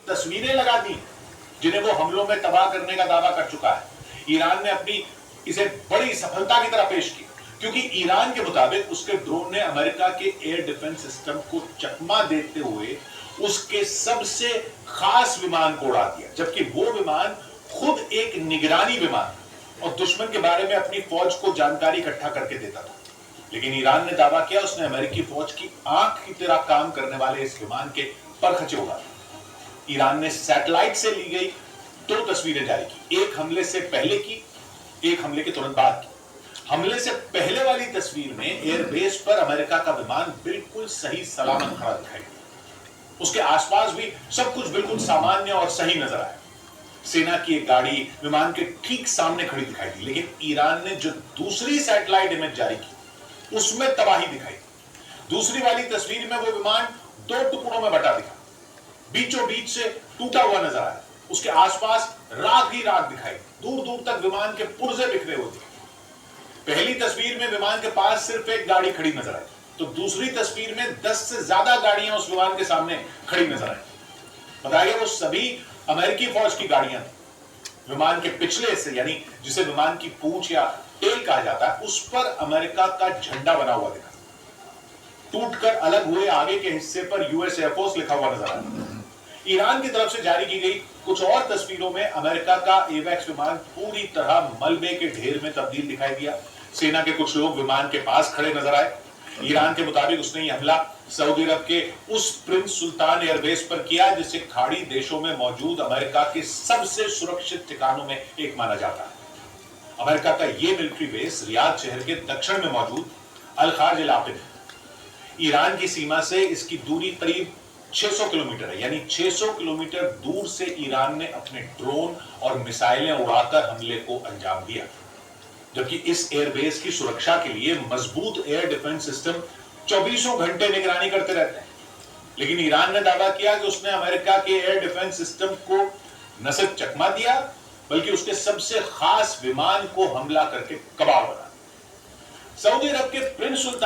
तस्वीरें लगा दी जिन्हें वो हमलों में तबाह करने का दावा कर चुका है। ईरान ने अपनी इसे बड़ी सफलता की तरह पेश किया क्योंकि ईरान के मुताबिक उसके ड्रोन ने अमेरिका के एयर डिफेंस सिस्टम को चकमा देते हुए उसके सबसे खास विमान को उड़ा दिया, जबकि वो विमान खुद एक निगरानी विमान और दुश्मन के बारे में अपनी फौज को जानकारी इकट्ठा करके देता था। लेकिन ईरान ने दावा किया उसने अमेरिकी फौज की आंख की तरह काम करने वाले इस विमान के परखचे उड़ा दिए। ईरान ने सैटेलाइट से ली गई 2 तस्वीरें जारी की, एक हमले से पहले की, एक हमले के तुरंत बाद की। हमले से पहले वाली तस्वीर में एयरबेस पर अमेरिका का विमान बिल्कुल सही सलामत खड़ा दिखाई दिया। उसके आसपास भी सब कुछ बिल्कुल सामान्य और सही नजर आया। सेना की एक गाड़ी विमान के ठीक सामने खड़ी दिखाई दी, लेकिन ईरान ने जो दूसरी सैटेलाइट इमेज जारी की उसमें तबाही दिखाई। दूसरी वाली तस्वीर में वो विमान 2 टुकड़ों में बटा दिखा, बीचों बीच से टूटा हुआ नजर आया। उसके आसपास राख ही राख दिखाई, दूर दूर तक विमान के पुर्जे बिखरे हुए थे। पहली तस्वीर में विमान के पास सिर्फ एक गाड़ी खड़ी नजर आई, तो दूसरी तस्वीर में 10 से ज्यादा गाड़ियां उस विमान के सामने खड़ी नजर आई। बताया गया वो सभी अमेरिकी फौज की गाड़ियां थी। विमान के पिछले हिस्से, यानी जिसे विमान की पूंछ या टेल कहा जाता है, उस पर अमेरिका का झंडा बना हुआ दिखा। टूटकर अलग हुए आगे के हिस्से पर यूएस एयरफोर्स लिखा हुआ नजर आया। ईरान की तरफ से जारी की गई कुछ और तस्वीरों में अमेरिका का एवैक्स विमान पूरी तरह मलबे के ढेर में तब्दील दिखाई दिया। सेना के कुछ लोग विमान के पास खड़े नजर आए। ईरान के मुताबिक उसने यह हमला सऊदी अरब के उस प्रिंस सुल्तान एयरबेस पर किया जिसे खाड़ी देशों में मौजूद अमेरिका के सबसे सुरक्षित ठिकानों में एक माना जाता है। अमेरिका का यह मिलिट्री बेस रियाद शहर के दक्षिण में मौजूद अल खार्ज इलाके में। ईरान की सीमा से इसकी दूरी करीब 600 किलोमीटर है, यानी 600 किलोमीटर दूर से ईरान ने अपने ड्रोन और मिसाइलें उड़ाकर हमले को अंजाम दिया। जबकि इस एयरबेस की सुरक्षा के लिए मजबूत एयर डिफेंस सिस्टम 24 घंटे निगरानी करते रहते हैं। लेकिन ईरान ने दावा किया कि उसने अमेरिका के एयर डिफेंस सिस्टम को न सिर्फ चकमा दिया, बल्कि उसके सबसे खास विमान को हमला करके कबाड़ बना दिया। सऊदी अरब के प्रिंस सुल्तान